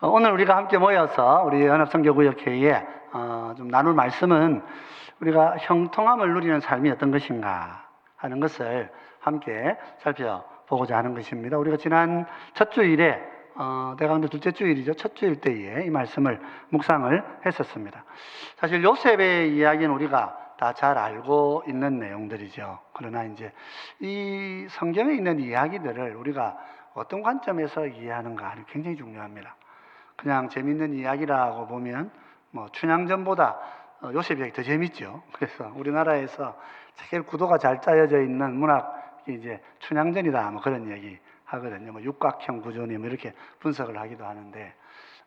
오늘 우리가 함께 모여서 우리 연합선교구역회의에 좀 나눌 말씀은 우리가 형통함을 누리는 삶이 어떤 것인가 하는 것을 함께 살펴보고자 하는 것입니다. 우리가 지난 첫 주일에 대강도 둘째 주일이죠. 첫 주일 때에 이 말씀을 묵상을 했었습니다. 사실 요셉의 이야기는 우리가 다 잘 알고 있는 내용들이죠. 그러나 이제 이 성경에 있는 이야기들을 우리가 어떤 관점에서 이해하는가 굉장히 중요합니다. 그냥 재밌는 이야기라고 보면 춘향전보다 요셉 이야기 더 재밌죠. 그래서 우리나라에서 제일 구도가 잘 짜여져 있는 문학이 이제 춘향전이다 그런 얘기 하거든요. 육각형 구조니 이렇게 분석을 하기도 하는데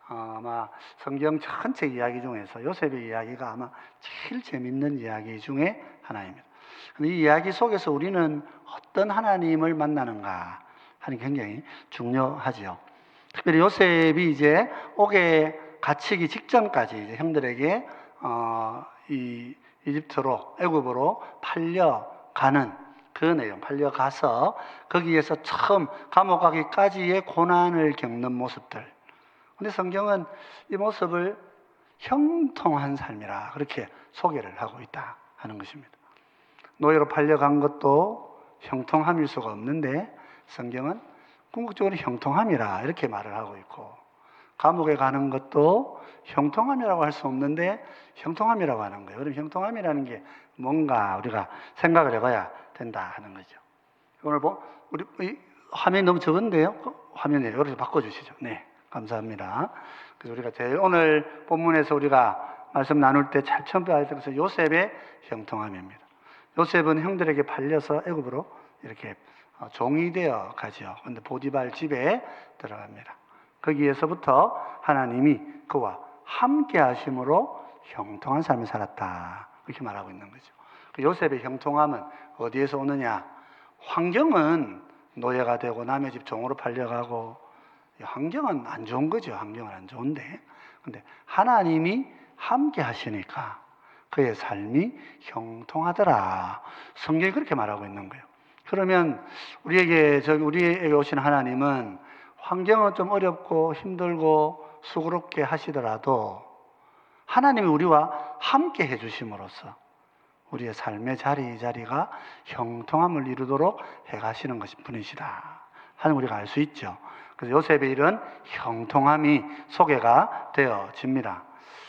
아마 성경 전체 이야기 중에서 요셉의 이야기가 아마 제일 재밌는 이야기 중에 하나입니다. 이 이야기 속에서 우리는 어떤 하나님을 만나는가 하는 게 굉장히 중요하죠. 특별히 요셉이 이제 옥에 갇히기 직전까지 이제 형들에게 이 이집트로 애굽으로 팔려가는 그 내용, 팔려가서 거기에서 처음 감옥 가기까지의 고난을 겪는 모습들. 근데 성경은 이 모습을 형통한 삶이라 그렇게 소개를 하고 있다 하는 것입니다. 노예로 팔려간 것도 형통함일 수가 없는데 성경은 궁극적으로 형통함이라 이렇게 말을 하고 있고, 감옥에 가는 것도 형통함이라고 할 수 없는데 형통함이라고 하는 거예요. 그럼 형통함이라는 게 뭔가 우리가 생각을 해봐야 된다 하는 거죠. 오늘 우리 화면이 너무 적은데요. 화면에 이렇게 바꿔주시죠. 네, 감사합니다. 그래서 우리가 제일 오늘 본문에서 우리가 말씀 나눌 때 잘 처음 배워야 될 것은 요셉의 형통함입니다. 요셉은 형들에게 팔려서 애굽으로 이렇게 종이 되어 가죠. 그런데 보디발 집에 들어갑니다. 거기에서부터 하나님이 그와 함께 하심으로 형통한 삶을 살았다. 이렇게 말하고 있는 거죠. 요셉의 형통함은 어디에서 오느냐? 환경은 노예가 되고 남의 집 종으로 팔려가고 환경은 안 좋은 거죠. 환경은 안 좋은데. 근데 하나님이 함께 하시니까 그의 삶이 형통하더라. 성경이 그렇게 말하고 있는 거예요. 그러면 우리에게 오신 하나님은 환경은 좀 어렵고 힘들고 수고롭게 하시더라도 하나님이 우리와 함께 해주심으로써 우리의 삶의 자리가 형통함을 이루도록 해가시는 것이 분이시다 하는 우리가 알 수 있죠. 그래서 요셉의 이런 형통함이 소개가 되어집니다.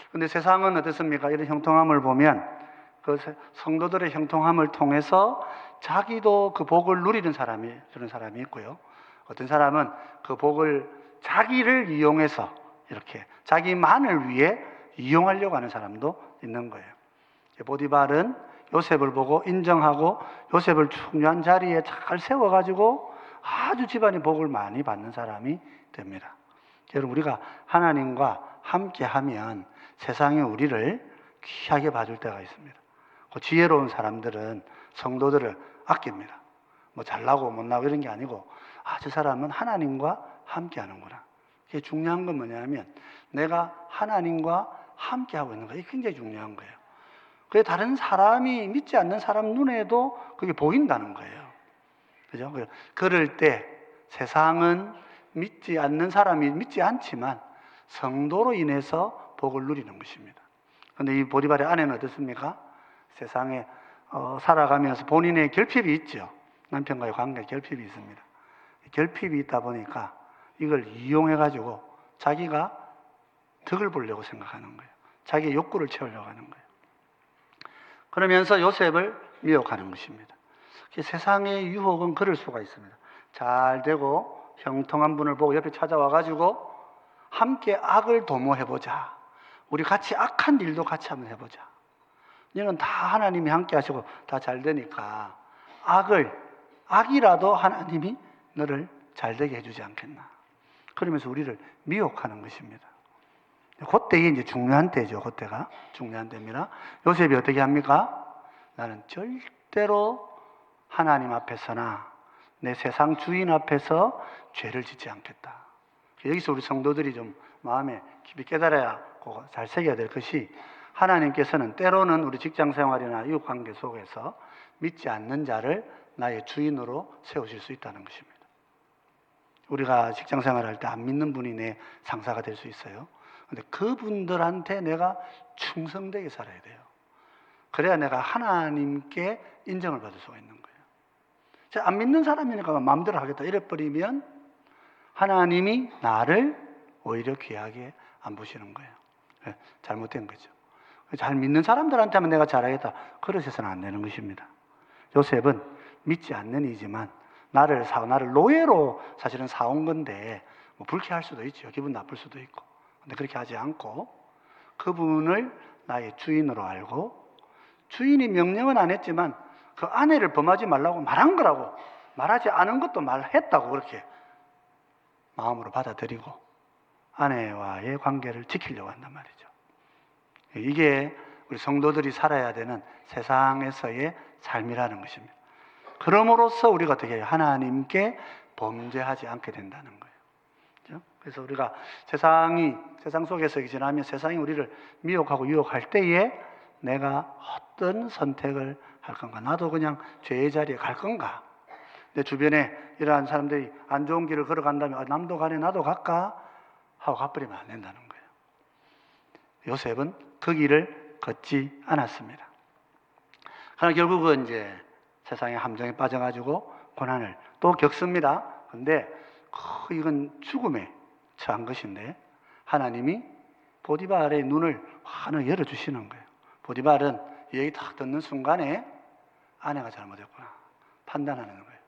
그런데 세상은 어떻습니까? 이런 형통함을 보면 그 성도들의 형통함을 통해서 자기도 그 복을 누리는 그런 사람이 있고요. 어떤 사람은 그 복을 자기를 이용해서 이렇게 자기만을 위해 이용하려고 하는 사람도 있는 거예요. 보디발은 요셉을 보고 인정하고 요셉을 중요한 자리에 잘 세워가지고 아주 집안의 복을 많이 받는 사람이 됩니다. 여러분, 우리가 하나님과 함께하면 세상이 우리를 귀하게 봐줄 때가 있습니다. 지혜로운 사람들은 성도들을 아낍니다. 잘나고 못나고 이런 게 아니고 저 사람은 하나님과 함께 하는구나. 이게 중요한 건 뭐냐면 내가 하나님과 함께 하고 있는 거. 이게 굉장히 중요한 거예요. 그게 다른 사람이 믿지 않는 사람 눈에도 그게 보인다는 거예요. 그죠? 그럴 때 세상은 믿지 않는 사람이 믿지 않지만 성도로 인해서 복을 누리는 것입니다. 그런데 이 보디발의 아내는 어떻습니까? 세상에 살아가면서 본인의 결핍이 있죠. 남편과의 관계에 결핍이 있습니다. 결핍이 있다 보니까 이걸 이용해가지고 자기가 덕을 보려고 생각하는 거예요. 자기의 욕구를 채우려고 하는 거예요. 그러면서 요셉을 미혹하는 것입니다. 세상의 유혹은 그럴 수가 있습니다. 잘 되고 형통한 분을 보고 옆에 찾아와가지고 함께 악을 도모해보자. 우리 같이 악한 일도 같이 한번 해보자. 너는 다 하나님이 함께 하시고 다 잘 되니까 악이라도 하나님이 너를 잘 되게 해주지 않겠나. 그러면서 우리를 미혹하는 것입니다. 그때가 이제 중요한 때죠. 그때가 중요한 때입니다. 요셉이 어떻게 합니까? 나는 절대로 하나님 앞에서나 내 세상 주인 앞에서 죄를 짓지 않겠다. 여기서 우리 성도들이 좀 마음에 깊이 깨달아야 잘 새겨야 될 것이, 하나님께서는 때로는 우리 직장 생활이나 이웃 관계 속에서 믿지 않는 자를 나의 주인으로 세우실 수 있다는 것입니다. 우리가 직장 생활할 때 안 믿는 분이 내 상사가 될 수 있어요. 근데 그분들한테 내가 충성되게 살아야 돼요. 그래야 내가 하나님께 인정을 받을 수가 있는 거예요. 제가 안 믿는 사람이니까 마음대로 하겠다 이래버리면 하나님이 나를 오히려 귀하게 안 보시는 거예요. 잘못된 거죠. 잘 믿는 사람들한테 하면 내가 잘하겠다. 그러셔서는 안 되는 것입니다. 요셉은 믿지 않는 이지만 나를 노예로 사실은 사온 건데 뭐 불쾌할 수도 있죠. 기분 나쁠 수도 있고. 근데 그렇게 하지 않고 그분을 나의 주인으로 알고 주인이 명령은 안 했지만 그 아내를 범하지 말라고 말한 거라고 말하지 않은 것도 말했다고 그렇게 마음으로 받아들이고 아내와의 관계를 지키려고 한단 말이죠. 이게 우리 성도들이 살아야 되는 세상에서의 삶이라는 것입니다. 그럼으로써 우리가 어떻게 해요? 하나님께 범죄하지 않게 된다는 거예요. 그렇죠? 그래서 우리가 세상 속에서 지나면 세상이 우리를 미혹하고 유혹할 때에 내가 어떤 선택을 할 건가? 나도 그냥 죄의 자리에 갈 건가? 내 주변에 이러한 사람들이 안 좋은 길을 걸어간다면 남도 가네 나도 갈까? 하고 가버리면 안 된다는 거예요. 요셉은 그 길을 걷지 않았습니다. 그러나 결국은 이제 세상의 함정에 빠져가지고 고난을 또 겪습니다. 그런데 이건 죽음에 처한 것인데 하나님이 보디발의 눈을 환히 열어주시는 거예요. 보디발은 이 얘기 딱 듣는 순간에 아내가 잘못했구나 판단하는 거예요.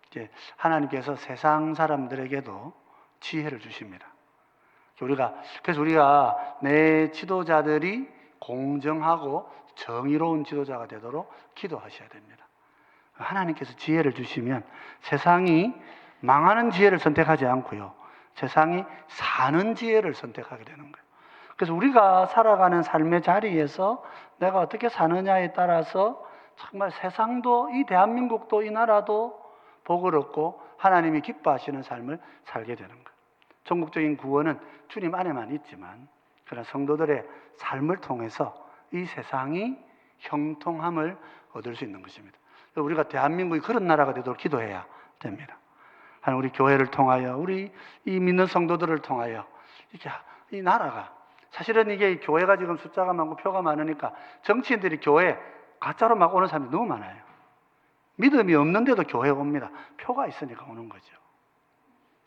이제 하나님께서 세상 사람들에게도 지혜를 주십니다. 그래서 우리가 내 지도자들이 공정하고 정의로운 지도자가 되도록 기도하셔야 됩니다. 하나님께서 지혜를 주시면 세상이 망하는 지혜를 선택하지 않고요. 세상이 사는 지혜를 선택하게 되는 거예요. 그래서 우리가 살아가는 삶의 자리에서 내가 어떻게 사느냐에 따라서 정말 세상도 이 대한민국도 이 나라도 복을 얻고 하나님이 기뻐하시는 삶을 살게 되는 거예요. 전국적인 구원은 주님 안에만 있지만 그런 성도들의 삶을 통해서 이 세상이 형통함을 얻을 수 있는 것입니다. 우리가 대한민국이 그런 나라가 되도록 기도해야 됩니다. 우리 교회를 통하여 우리 이 믿는 성도들을 통하여 이렇게 이 나라가 사실은 이게 교회가 지금 숫자가 많고 표가 많으니까 정치인들이 교회 가짜로 막 오는 사람이 너무 많아요. 믿음이 없는데도 교회에 옵니다. 표가 있으니까 오는 거죠.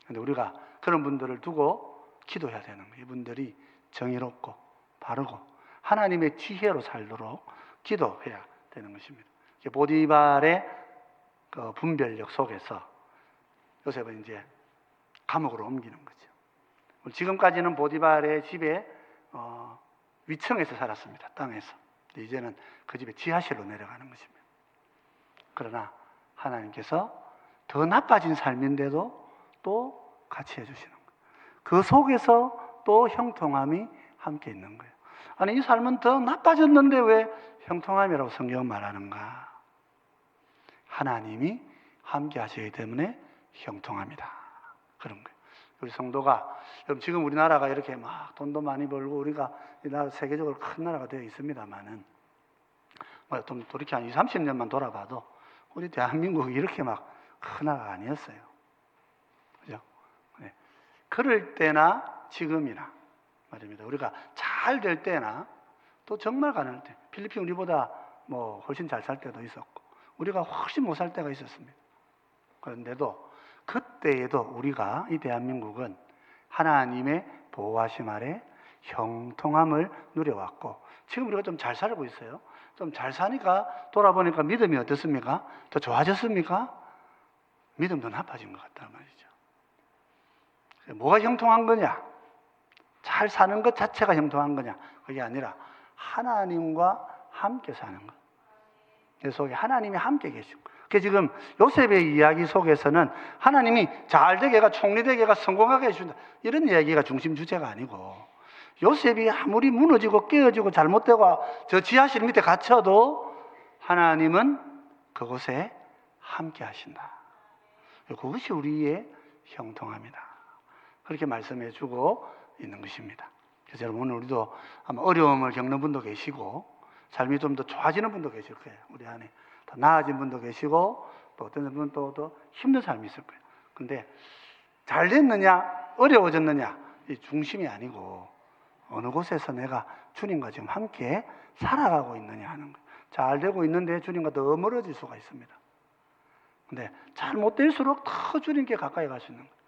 그런데 우리가 그런 분들을 두고 기도해야 되는 거예요. 이분들이 정의롭고 바르고 하나님의 지혜로 살도록 기도해야 되는 것입니다. 보디발의 그 분별력 속에서 요셉은 이제 감옥으로 옮기는 거죠. 지금까지는 보디발의 집에 위층에서 살았습니다. 땅에서. 이제는 그 집에 지하실로 내려가는 것입니다. 그러나 하나님께서 더 나빠진 삶인데도 또 같이 해주시는 거예요. 그 속에서 또 형통함이 함께 있는 거예요. 아니 이 삶은 더 나빠졌는데 왜 형통함이라고 성경은 말하는가? 하나님이 함께 하시기 때문에 형통합니다. 그런 거예요. 우리 성도가 여러분 지금 우리나라가 이렇게 막 돈도 많이 벌고 우리가 이 나라 세계적으로 큰 나라가 되어 있습니다만은 좀 이렇게 한 20, 30년만 돌아봐도 우리 대한민국이 이렇게 막 큰 나라가 아니었어요. 그죠? 네. 그럴 때나 지금이나 말입니다. 우리가 잘 될 때나 또 정말 가난할 때 필리핀 우리보다 뭐 훨씬 잘 살 때도 있었고 우리가 훨씬 못 살 때가 있었습니다. 그런데도 그때에도 우리가 이 대한민국은 하나님의 보호하심 아래 형통함을 누려왔고 지금 우리가 좀 잘 살고 있어요. 좀 잘 사니까 돌아보니까 믿음이 어떻습니까? 더 좋아졌습니까? 믿음도 나빠진 것 같다는 말이죠. 뭐가 형통한 거냐? 잘 사는 것 자체가 형통한 거냐? 그게 아니라 하나님과 함께 사는 것. 내 속에 하나님이 함께 계시고. 그 지금 요셉의 이야기 속에서는 하나님이 잘 되게 해가 총리되게 해가 성공하게 해준다. 이런 이야기가 중심 주제가 아니고 요셉이 아무리 무너지고 깨어지고 잘못되고 저 지하실 밑에 갇혀도 하나님은 그곳에 함께 하신다. 그것이 우리의 형통함이다. 그렇게 말씀해 주고 있는 것입니다. 그래서 여러분 오늘 우리도 아마 어려움을 겪는 분도 계시고 삶이 좀 더 좋아지는 분도 계실 거예요. 우리 안에 더 나아진 분도 계시고 또 어떤 분은 또 힘든 삶이 있을 거예요. 근데 잘 됐느냐, 어려워졌느냐, 이 중심이 아니고 어느 곳에서 내가 주님과 지금 함께 살아가고 있느냐 하는 거예요. 잘 되고 있는데 주님과 더 멀어질 수가 있습니다. 근데 잘 못 될수록 더 주님께 가까이 갈 수 있는 거예요.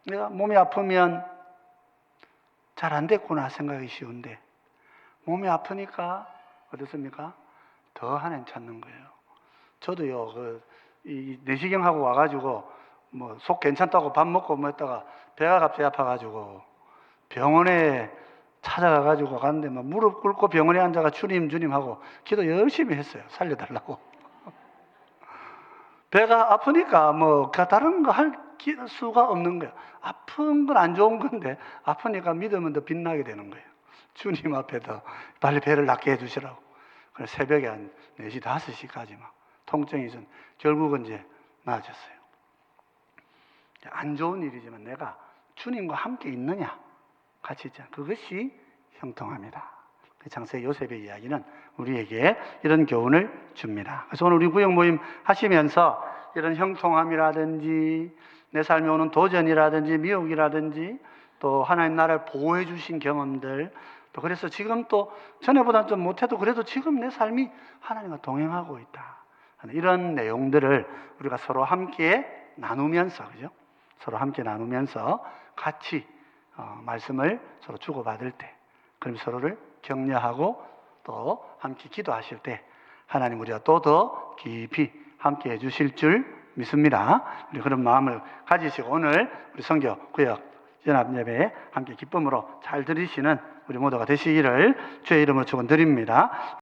내가 몸이 아프면 잘 안 됐구나 생각이 쉬운데 몸이 아프니까 어떻습니까? 더 한행 찾는 거예요. 저도요, 이 내시경하고 와가지고 뭐 속 괜찮다고 밥 먹고 뭐 했다가 배가 갑자기 아파가지고 병원에 찾아가가지고 갔는데 막 무릎 꿇고 병원에 앉아가 주님 하고 기도 열심히 했어요. 살려달라고. 배가 아프니까 뭐 다른 거 할 수가 없는 거예요. 아픈 건 안 좋은 건데 아프니까 믿으면 더 빛나게 되는 거예요. 주님 앞에서 빨리 배를 낫게 해주시라고. 그래서 새벽에 한 4시, 5시까지 막 통증이 좀 결국은 이제 나아졌어요. 안 좋은 일이지만 내가 주님과 함께 있느냐, 같이 있잖아. 그것이 형통합니다. 장세 요셉의 이야기는 우리에게 이런 교훈을 줍니다. 그래서 오늘 우리 구역 모임 하시면서 이런 형통함이라든지 내 삶에 오는 도전이라든지 미혹이라든지 또 하나님 나라를 보호해 주신 경험들, 또 그래서 지금 또 전에보다는 좀 못해도 그래도 지금 내 삶이 하나님과 동행하고 있다 하는 이런 내용들을 우리가 서로 함께 나누면서, 그죠? 서로 함께 나누면서 같이 말씀을 서로 주고받을 때, 그럼 서로를 격려하고 또 함께 기도하실 때 하나님 우리가 또 더 깊이 함께 해주실 줄 믿습니다. 우리 그런 마음을 가지시고 오늘 우리 선교 구역 연합예배에 함께 기쁨으로 잘 들으시는 우리 모두가 되시기를 주의 이름으로 축원드립니다.